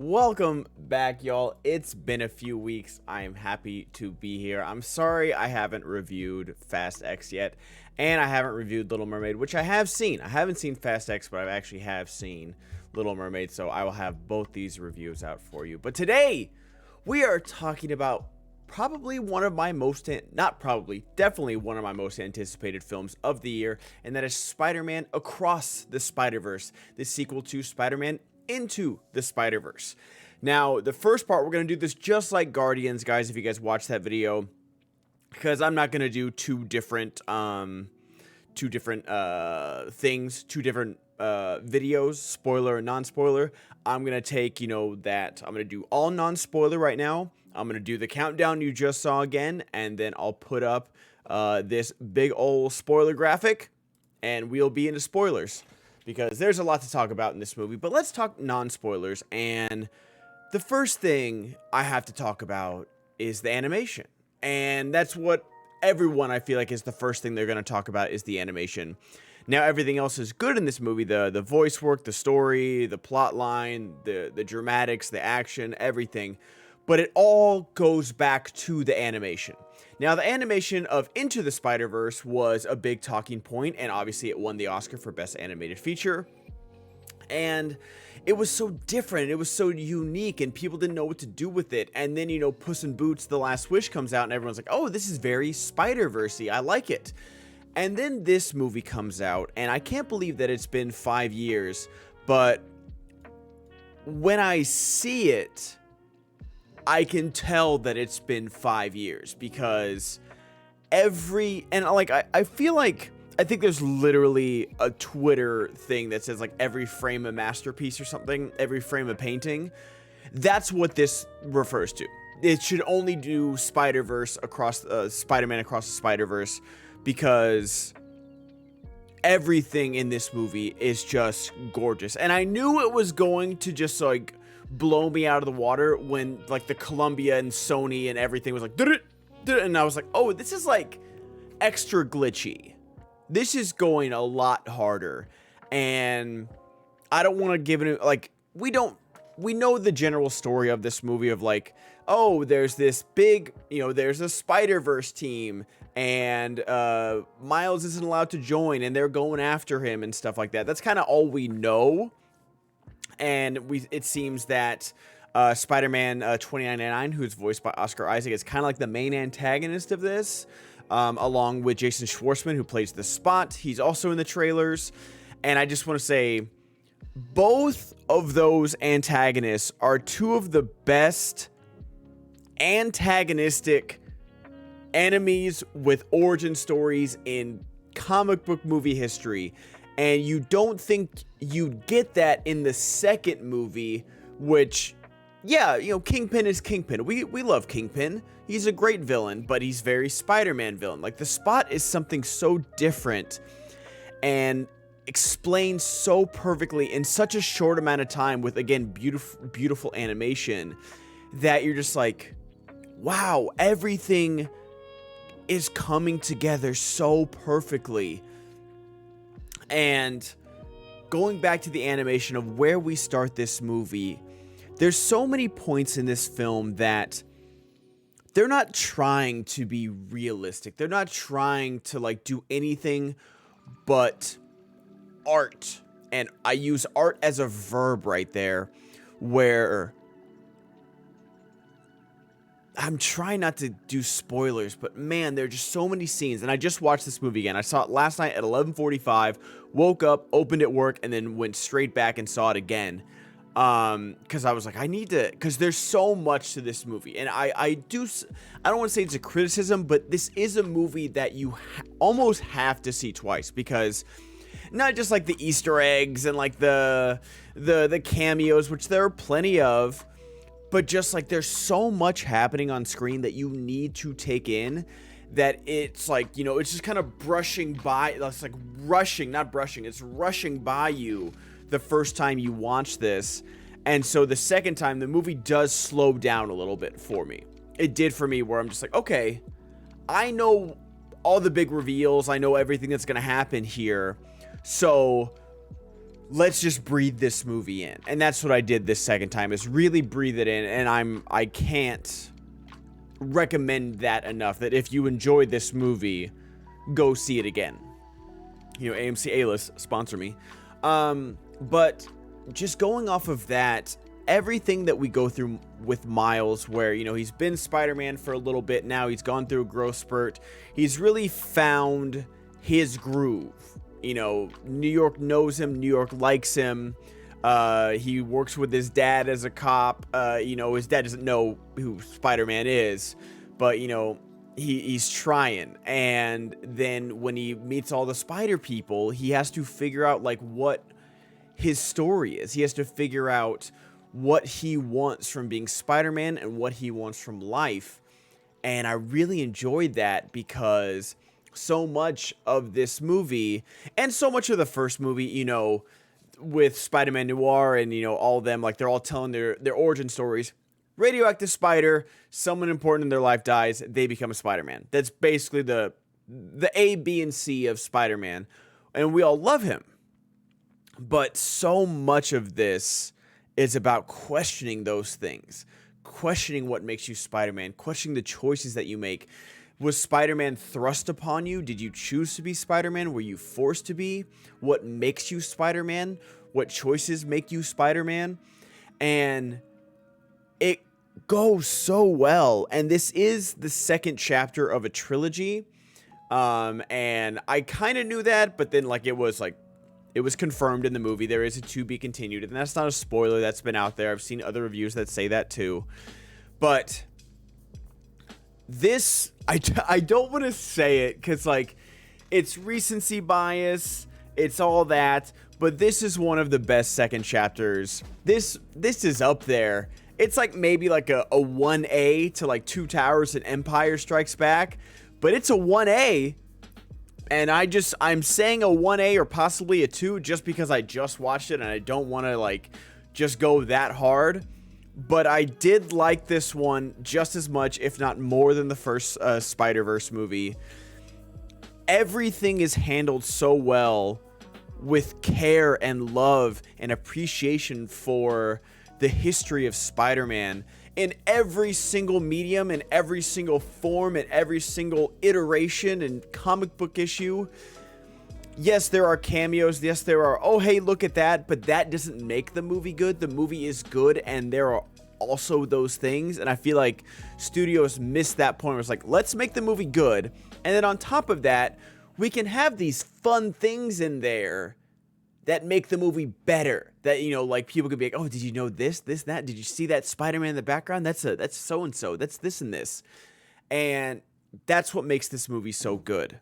Welcome back, y'all. It's been a few weeks. I am happy to be here. I'm sorry I haven't reviewed Fast X yet, and I haven't reviewed Little Mermaid, which I have seen. I haven't seen Fast X, but I actually have seen Little Mermaid, so I will have both these reviews out for you. But today, we are talking about probably one of my most, not probably, definitely one of my most anticipated films of the year, and that is Spider-Man Across the Spiderverse, the sequel to Spider-Man Into the Spiderverse. Now, the first part, we're going to do this just like Guardians, guys, if you guys watched that video, because I'm not going to do two different videos, spoiler and non-spoiler. I'm going to take, I'm going to do all non-spoiler right now. I'm going to do the countdown you just saw again, and then I'll put up this big old spoiler graphic, and we'll be into spoilers, because there's a lot to talk about in this movie. But let's talk non-spoilers, and the first thing I have to talk about is the animation. And that's what everyone, I feel like, is the first thing they're going to talk about, is the animation. Now, everything else is good in this movie. The voice work, the story, the plot line, the dramatics, the action, everything. But it all goes back to the animation. Now, the animation of Into the Spider-Verse was a big talking point, and obviously it won the Oscar for Best Animated Feature. And it was so different, it was so unique, and people didn't know what to do with it. And then, Puss in Boots: The Last Wish comes out, and everyone's like, oh, this is very Spider-Verse-y, I like it. And then this movie comes out, and I can't believe that it's been 5 years, but when I see it, I can tell that it's been 5 years, because I feel like, I think there's literally a Twitter thing that says, like, every frame a masterpiece or something, every frame a painting. That's what this refers to. It should only do Spider-Verse across, Spider-Man Across the Spider-Verse, because everything in this movie is just gorgeous. And I knew it was going to just, like, blow me out of the water when, like, the Columbia and Sony and everything was like, and I was like, oh, this is, like, extra glitchy. This is going a lot harder, and I don't want to give it, like, we know the general story of this movie of, like, oh, there's this big, there's a Spider-Verse team, and Miles isn't allowed to join, and they're going after him and stuff like that. That's kind of all we know. And it seems that Spider-Man 2099, who's voiced by Oscar Isaac, is kind of like the main antagonist of this, along with Jason Schwartzman, who plays the Spot. He's also in the trailers. And I just want to say, both of those antagonists are two of the best antagonistic enemies with origin stories in comic book movie history. And you don't think you'd get that in the second movie, which, yeah, Kingpin is Kingpin. We love Kingpin. He's a great villain, but he's very Spider-Man villain. Like, the Spot is something so different and explained so perfectly in such a short amount of time with, again, beautiful animation, that you're just like, wow, everything is coming together so perfectly. And going back to the animation of where we start this movie, there's so many points in this film that they're not trying to be realistic. They're not trying to, like, do anything but art. And I use art as a verb right there, where I'm trying not to do spoilers, but man, there are just so many scenes. And I just watched this movie again. I saw it last night at 11:45, woke up, opened at work, and then went straight back and saw it again. Because I was like, I need to, because there's so much to this movie. And I don't want to say it's a criticism, but this is a movie that you almost have to see twice, because not just like the Easter eggs and like the cameos, which there are plenty of, but just, like, there's so much happening on screen that you need to take in, that it's like, it's just kind of brushing by. It's like rushing, not brushing. It's rushing by you the first time you watch this. And so the second time, the movie does slow down a little bit for me. It did for me, where I'm just like, okay, I know all the big reveals. I know everything that's going to happen here. So let's just breathe this movie in. And that's what I did this second time, is really breathe it in. And I can't recommend that enough, that if you enjoyed this movie, go see it again. You know, AMC A-List, sponsor me. But just going off of that, everything that we go through with Miles, where, you know, he's been Spider-Man for a little bit now, he's gone through a growth spurt, he's really found his groove. You know, New York knows him, New York likes him. He works with his dad as a cop. You know, his dad doesn't know who Spider-Man is, but, you know, he's trying. And then when he meets all the spider people, he has to figure out, like, what his story is. He has to figure out what he wants from being Spider-Man and what he wants from life. And I really enjoyed that, because so much of this movie, and so much of the first movie, you know, with Spider-Man Noir and, you know, all of them, like, they're all telling their origin stories. Radioactive spider, someone important in their life dies, they become a Spider-Man. That's basically the A, B, and C of Spider-Man. And we all love him. But so much of this is about questioning those things. Questioning what makes you Spider-Man. Questioning the choices that you make. Was Spider-Man thrust upon you? Did you choose to be Spider-Man? Were you forced to be? What makes you Spider-Man? What choices make you Spider-Man? And it goes so well. And this is the second chapter of a trilogy. And I kind of knew that, but then, like, it was confirmed in the movie. There is a to be continued, and that's not a spoiler. That's been out there. I've seen other reviews that say that too. But this, I don't want to say it, because, like, it's recency bias, it's all that, but this is one of the best second chapters. This is up there. It's like maybe like a 1A to like Two Towers and Empire Strikes Back, but it's a 1A. And I'm saying a 1A or possibly a 2 just because I just watched it and I don't want to, like, just go that hard. But I did like this one just as much, if not more, than the first Spider-Verse movie. Everything is handled so well, with care and love and appreciation for the history of Spider-Man in every single medium, in every single form, in every single iteration and comic book issue. Yes, there are cameos. Yes, there are, oh, hey, look at that. But that doesn't make the movie good. The movie is good, and there are also those things. And I feel like studios missed that point where it's like, let's make the movie good. And then on top of that, we can have these fun things in there that make the movie better. That, you know, like, people could be like, oh, did you know this, that? Did you see that Spider-Man in the background? That's so-and-so. That's this and this. And that's what makes this movie so good.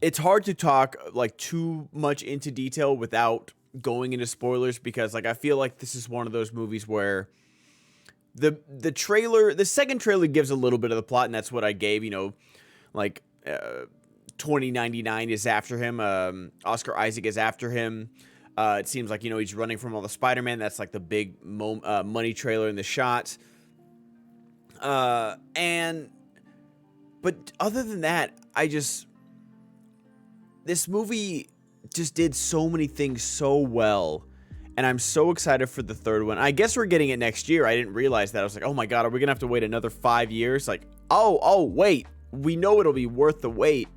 It's hard to talk, like, too much into detail without going into spoilers, because, like, I feel like this is one of those movies where the second trailer gives a little bit of the plot, and that's what I gave, you know, like, 2099 is after him. Oscar Isaac is after him. It seems like, you know, he's running from all the Spider-Man. That's like the big money trailer in the shot. But other than that, this movie just did so many things so well. And I'm so excited for the third one. I guess we're getting it next year. I didn't realize that. I was like, oh my God, are we going to have to wait another 5 years? Like, oh, wait. We know it'll be worth the wait.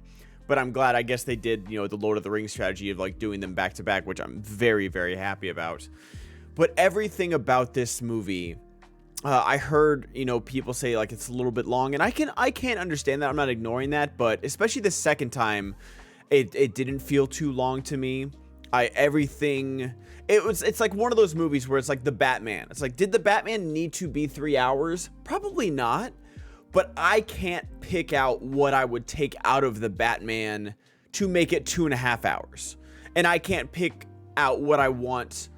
But I'm glad, I guess they did, you know, the Lord of the Rings strategy of, like, doing them back to back, which I'm very, very happy about. But everything about this movie, I heard, you know, people say, like, it's a little bit long, and I can't understand that. I'm not ignoring that, but especially the second time, it didn't feel too long to me. It's like one of those movies where it's like the Batman. It's like, did the Batman need to be 3 hours? Probably not. But I can't pick out what I would take out of the Batman to make it 2.5 hours. And I can't pick out what I want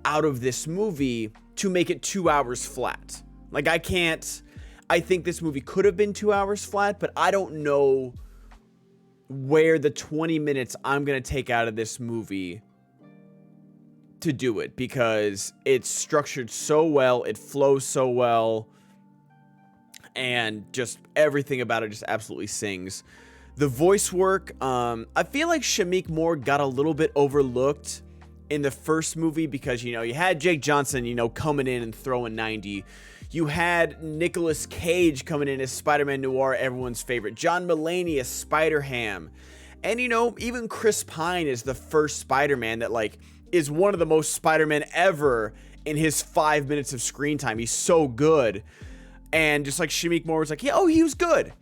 out of this movie to make it 2 hours flat. Like, I think this movie could have been 2 hours flat, but I don't know where the 20 minutes I'm going to take out of this movie to do it, because it's structured so well, it flows so well, and just everything about it just absolutely sings. The voice work, I feel like Shamik Moore got a little bit overlooked in the first movie because, you had Jake Johnson, coming in and throwing 90. You had Nicolas Cage coming in as Spider-Man Noir, everyone's favorite. John Mulaney as Spider-Ham. And, even Chris Pine is the first Spider-Man that, is one of the most Spider-Man ever in his 5 minutes of screen time. He's so good. And just like Shamik Moore was like, yeah, he was good.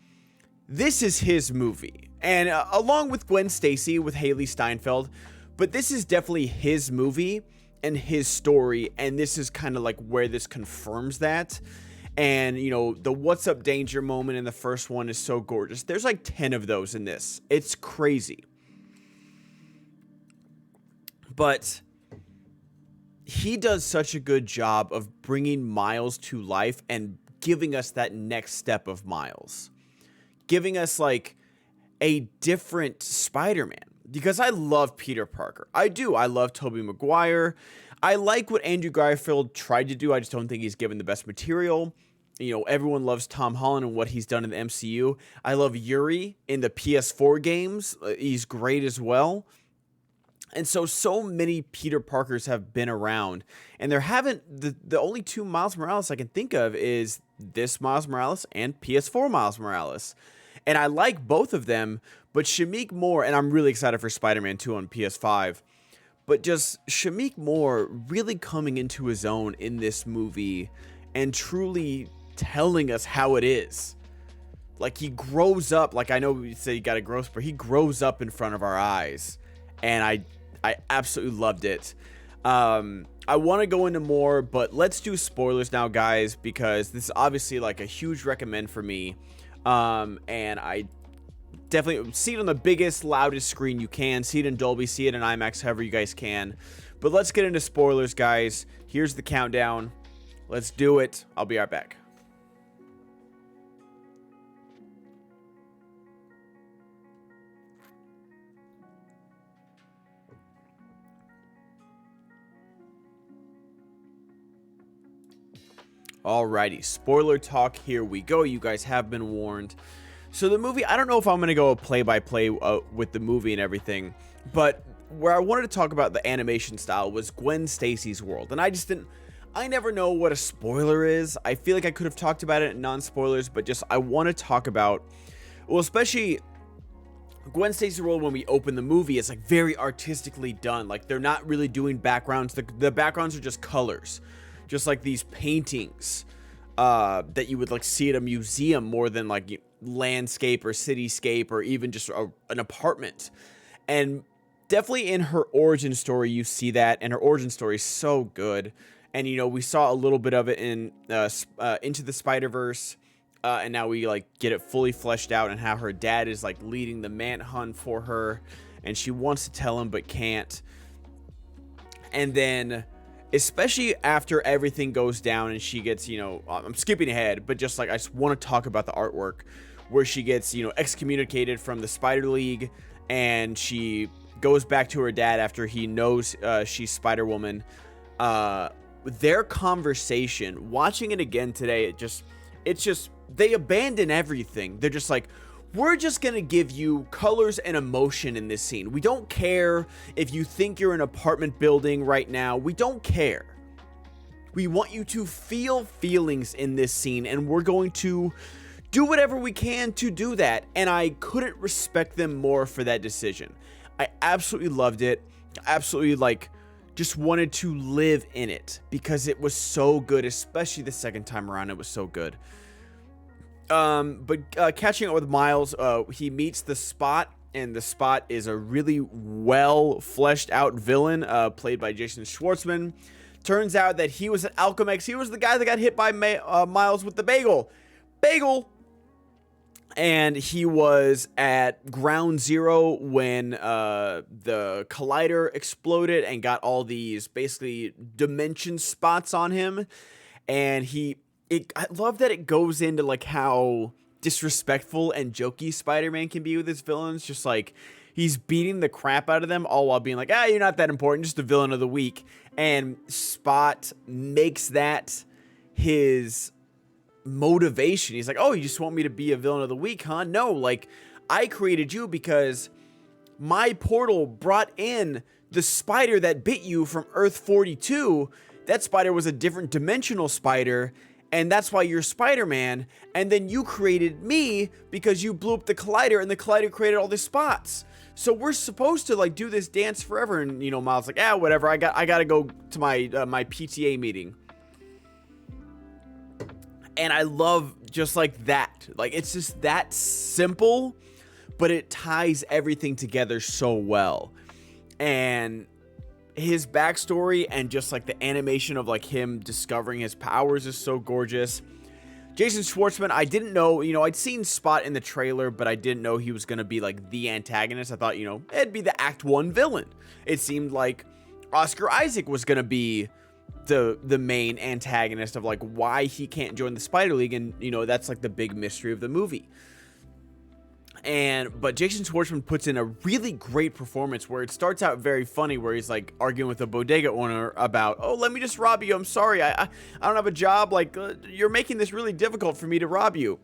This is his movie. And along with Gwen Stacy, with Haley Steinfeld, but this is definitely his movie and his story, and this is kind of like where this confirms that. And, the What's Up Danger moment in the first one is so gorgeous. There's like 10 of those in this. It's crazy. But he does such a good job of bringing Miles to life and giving us that next step of Miles. Giving us like a different Spider-Man. Because I love Peter Parker. I do. I love Tobey Maguire. I like what Andrew Garfield tried to do. I just don't think he's given the best material. Everyone loves Tom Holland and what he's done in the MCU. I love Yuri in the PS4 games. He's great as well. And so many Peter Parkers have been around. And there haven't... The only two Miles Morales I can think of is this Miles Morales and PS4 Miles Morales. And I like both of them, but Shamik Moore, and I'm really excited for Spider-Man 2 on PS5, but just Shamik Moore really coming into his own in this movie and truly telling us how it is. Like, he grows up, like I know we say you gotta grow up, but he grows up in front of our eyes. And I absolutely loved it. I want to go into more, but let's do spoilers now, guys, because this is obviously like a huge recommend for me. And I definitely see it on the biggest, loudest screen you can. See it in Dolby, see it in IMAX, however you guys can. But let's get into spoilers, guys. Here's the countdown. Let's do it. I'll be right back. Alrighty, spoiler talk, here we go. You guys have been warned. So the movie, I don't know if I'm going to go play-by-play with the movie and everything, but where I wanted to talk about the animation style was Gwen Stacy's world. And I never know what a spoiler is. I feel like I could have talked about it in non-spoilers, but just I want to talk about, well, especially Gwen Stacy's world when we open the movie, it's like very artistically done. Like, they're not really doing backgrounds. The backgrounds are just colors. Just like these paintings that you would like see at a museum more than like landscape or cityscape or even just an apartment. And definitely in her origin story, you see that, and her origin story is so good. And, we saw a little bit of it in Into the Spiderverse, and now we like get it fully fleshed out and how her dad is like leading the manhunt for her, and she wants to tell him but can't. And then, especially after everything goes down and she gets, I'm skipping ahead, but just like I just want to talk about the artwork where she gets, excommunicated from the Spider League, and she goes back to her dad after he knows she's Spider-Woman. Their conversation, watching it again today, it's just they abandon everything. They're just like, we're just going to give you colors and emotion in this scene. We don't care if you think you're in an apartment building right now. We don't care. We want you to feel feelings in this scene, and we're going to do whatever we can to do that. And I couldn't respect them more for that decision. I absolutely loved it. Absolutely, just wanted to live in it because it was so good, especially the second time around. It was so good. But catching up with Miles, he meets the Spot, and the Spot is a really well fleshed out villain, played by Jason Schwartzman. Turns out that he was an Alchemax. He was the guy that got hit by Miles with the bagel. And he was at ground zero when the collider exploded and got all these basically dimension spots on him. And I love that it goes into like how disrespectful and jokey Spider-Man can be with his villains. Just like he's beating the crap out of them all while being like, you're not that important, just a villain of the week. And Spot makes that his motivation. He's like, you just want me to be a villain of the week, huh? No, like I created you because my portal brought in the spider that bit you from Earth 42. That spider was a different dimensional spider, and that's why you're Spider-Man. And then you created me because you blew up the collider, and the collider created all these spots. So we're supposed to like do this dance forever. And you know, Miles like, whatever. I gotta go to my my PTA meeting. And I love just like that. Like, it's just that simple, but it ties everything together so well. And his backstory and just like the animation of like him discovering his powers is so gorgeous. Jason Schwartzman, I didn't know, you know, I'd seen Spot in the trailer, but I didn't know he was going to be like the antagonist. I thought, you know, it'd be the Act 1 villain. It seemed like Oscar Isaac was going to be the main antagonist of like why he can't join the Spider League, and you know, that's like the big mystery of the movie. But Jason Schwartzman puts in a really great performance where it starts out very funny, where he's like arguing with a bodega owner about, oh, let me just rob you, I'm sorry, I don't have a job, like you're making this really difficult for me to rob you.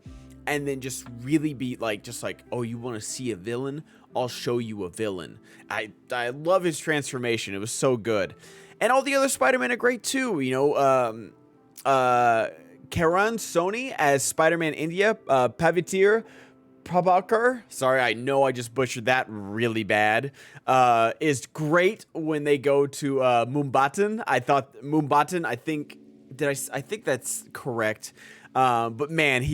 And then just really be like, just like, oh, you want to see a villain? I'll show you a villain. I love his transformation. It was so good. And all the other Spider-Man are great too. You know, Karan Soni as Spider-Man India, Pavitir Prabhakar, sorry, I know I just butchered that really bad, is great when they go to Mumbattan. I thought Mumbattan, I think that's correct. But man,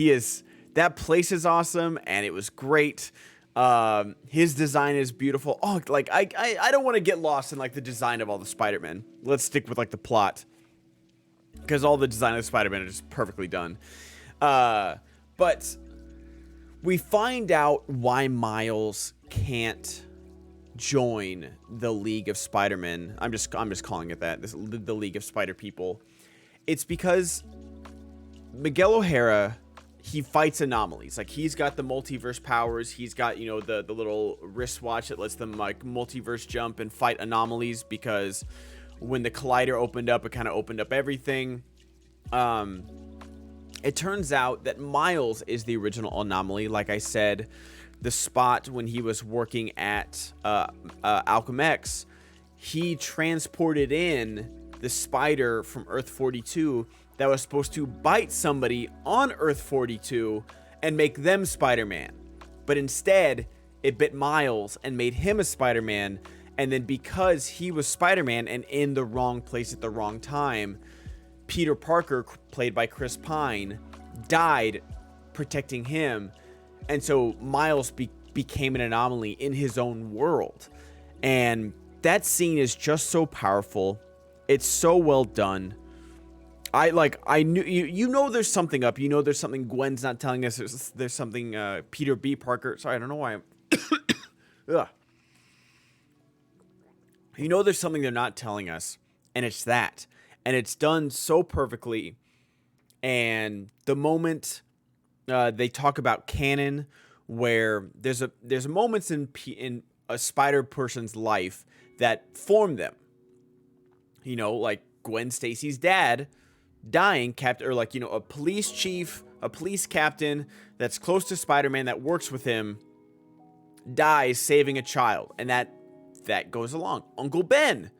that place is awesome, and it was great. His design is beautiful. Oh, like I don't want to get lost in like the design of all the Spider-Man. Let's stick with like the plot, because all the design of Spider-Man are just perfectly done. But we find out why Miles can't join the League of Spider-Man. I'm just calling it that. The League of Spider People. It's because Miguel O'Hara, he fights anomalies. Like, he's got the multiverse powers. He's got, you know, the little wristwatch that lets them like multiverse jump and fight anomalies, because when the collider opened up, it kind of opened up everything. It turns out that Miles is the original anomaly. Like I said, the Spot, when he was working at Alchemy X, he transported in the spider from Earth 42 that was supposed to bite somebody on Earth 42 and make them Spider-Man. But instead, it bit Miles and made him a Spider-Man. And then because he was Spider-Man and in the wrong place at the wrong time, Peter Parker, played by Chris Pine, died protecting him. And so Miles became an anomaly in his own world. And that scene is just so powerful. It's so well done. I knew, you know, there's something up. You know, there's something Gwen's not telling us. There's something Peter B. Parker. Sorry, I don't know why I'm. Ugh. You know, there's something they're not telling us, and it's that. And it's done so perfectly. And the moment they talk about canon, where there's moments in a spider person's life that form them. You know, like Gwen Stacy's dad dying, or like, you know, a police chief, a police captain that's close to Spider-Man that works with him dies saving a child, and that goes along. Uncle Ben,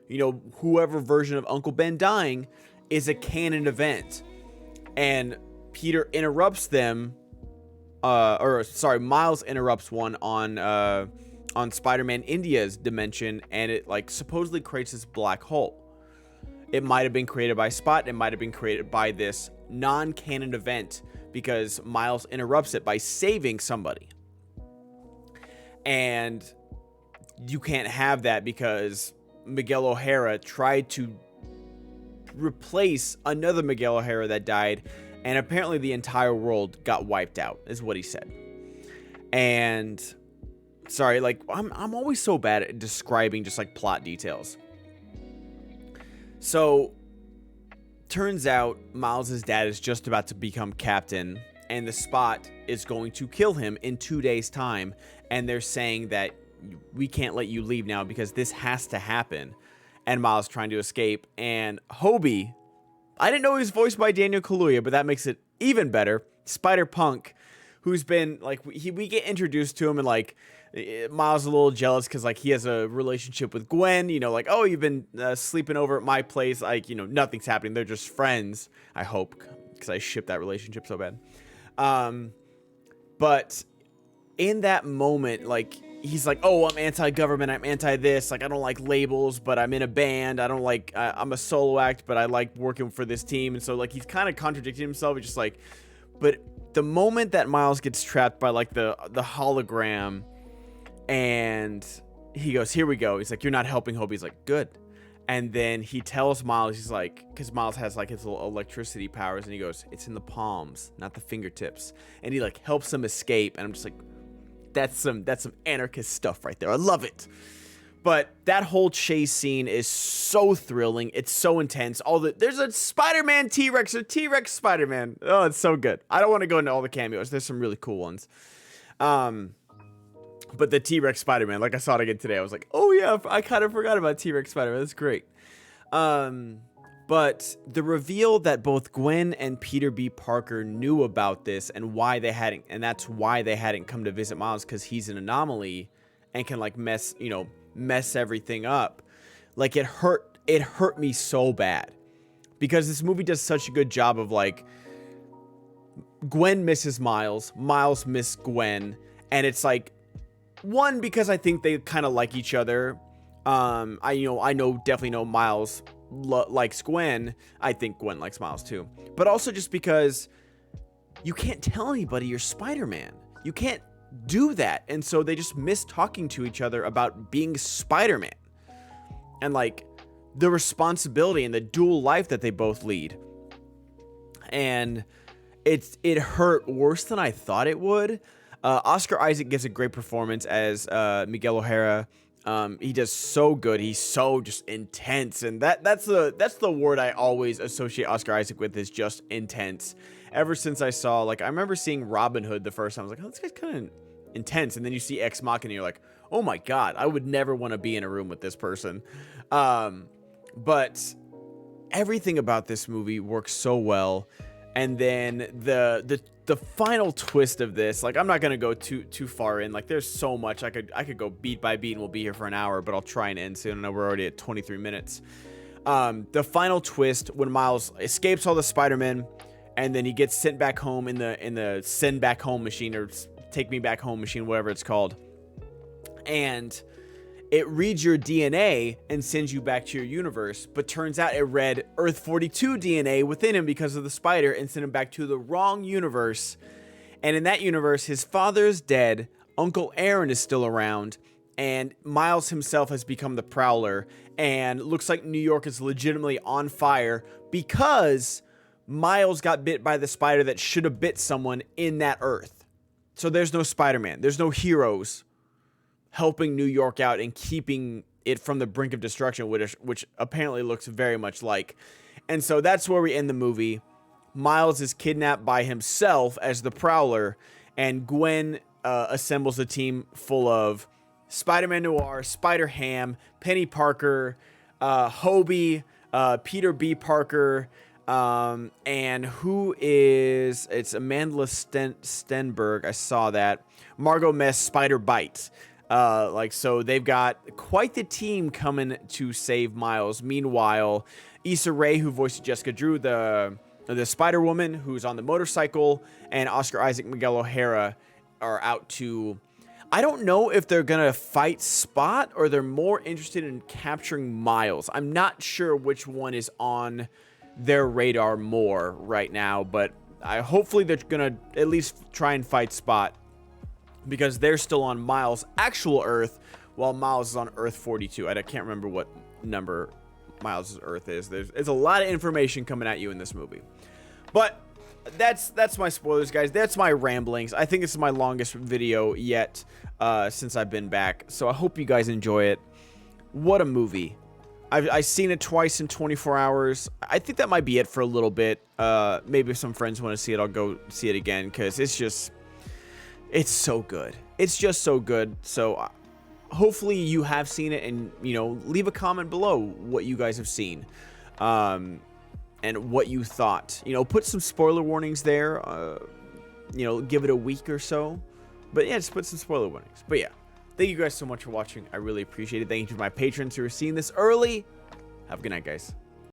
you know, whoever version of Uncle Ben dying is a canon event, and Peter interrupts them, Miles interrupts one on Spider-Man India's dimension, and it like supposedly creates this black hole. It might have been created by Spot. It might have been created by this non-canon event, because Miles interrupts it by saving somebody. And you can't have that, because Miguel O'Hara tried to replace another Miguel O'Hara that died, and apparently the entire world got wiped out, is what he said. And sorry, like I'm always so bad at describing just like plot details. So, turns out Miles' dad is just about to become captain, and the Spot is going to kill him in 2 days' time, and they're saying that we can't let you leave now because this has to happen. And Miles trying to escape, and Hobie, I didn't know he was voiced by Daniel Kaluuya, but that makes it even better, Spider-Punk, who's been like we get introduced to him, and like Miles is a little jealous because like he has a relationship with Gwen. You know, like, oh, you've been sleeping over at my place. Like, you know, nothing's happening. They're just friends. I hope, because I ship that relationship so bad. But in that moment, like, he's like, oh, I'm anti-government, I'm anti-this, like, I don't like labels, but I'm in a band, I don't like, I'm a solo act, but I like working for this team. And so, like, he's kind of contradicting himself. He's just like, but the moment that Miles gets trapped by, like, the hologram, and he goes, here we go, he's like, you're not helping Hope. He's like, good. And then he tells Miles, he's like, because Miles has like his little electricity powers, and he goes, it's in the palms, not the fingertips. And he like helps him escape. And I'm just like, that's some anarchist stuff right there. I love it. But that whole chase scene is so thrilling. It's so intense. There's a Spider-Man T-Rex or T-Rex Spider-Man. Oh, it's so good. I don't want to go into all the cameos. There's some really cool ones. But the T-Rex Spider-Man, like I saw it again today, I was like, oh yeah, I kind of forgot about T-Rex Spider-Man. That's great. But the reveal that both Gwen and Peter B. Parker knew about this and that's why they hadn't come to visit Miles, because he's an anomaly and can like mess everything up. Like, it hurt me so bad, because this movie does such a good job of like, Gwen misses Miles, Miles missed Gwen, and it's like, one, because I think they kind of like each other. I definitely know Miles likes Gwen. I think Gwen likes Miles too. But also just because you can't tell anybody you're Spider-Man. You can't do that. And so they just miss talking to each other about being Spider-Man. And like the responsibility and the dual life that they both lead. And it hurt worse than I thought it would. Oscar Isaac gives a great performance as Miguel O'Hara. He does so good. He's so just intense, and that's the word I always associate Oscar Isaac with, is just intense. Ever since I remember seeing Robin Hood the first time, I was like, oh, this guy's kind of intense. And then you see Ex Machina, and you're like, oh my god, I would never want to be in a room with this person. But everything about this movie works so well. And then the final twist of this, like, I'm not gonna go too far in. Like, there's so much I could go beat by beat, and we'll be here for an hour, but I'll try and end soon. I know we're already at 23 minutes. The final twist, when Miles escapes all the Spider-Men, and then he gets sent back home in the send back home machine, or take me back home machine, whatever it's called, and it reads your DNA and sends you back to your universe, but turns out it read Earth 42 DNA within him because of the spider, and sent him back to the wrong universe. And in that universe, his father is dead, Uncle Aaron is still around, and Miles himself has become the Prowler, and looks like New York is legitimately on fire because Miles got bit by the spider that should have bit someone in that Earth. So there's no Spider-Man, there's no heroes helping New York out and keeping it from the brink of destruction, which apparently looks very much like. And so that's where we end the movie. Miles is kidnapped by himself as the Prowler, and Gwen assembles a team full of Spider-Man Noir, Spider-Ham, Penny Parker, Hobie, Peter B. Parker, and it's Amanda Stenberg, I saw that, Margot Mess, Spider-Bite. So they've got quite the team coming to save Miles. Meanwhile, Issa Rae, who voiced Jessica Drew, the Spider-Woman, who's on the motorcycle, and Oscar Isaac, Miguel O'Hara are out to... I don't know if they're going to fight Spot, or they're more interested in capturing Miles. I'm not sure which one is on their radar more right now, but hopefully they're going to at least try and fight Spot, because they're still on Miles' actual Earth, while Miles is on Earth 42. I can't remember what number Miles' Earth is. There's a lot of information coming at you in this movie. But that's my spoilers, guys. That's my ramblings. I think this is my longest video yet since I've been back. So I hope you guys enjoy it. What a movie. I've seen it twice in 24 hours. I think that might be it for a little bit. Maybe if some friends want to see it, I'll go see it again, because it's so good. It's just so good. So hopefully you have seen it, and, leave a comment below what you guys have seen, and what you thought. Put some spoiler warnings there. you know, give it a week or so. But yeah, just put some spoiler warnings. But yeah, thank you guys so much for watching. I really appreciate it. Thank you to my patrons who are seeing this early. Have a good night, guys.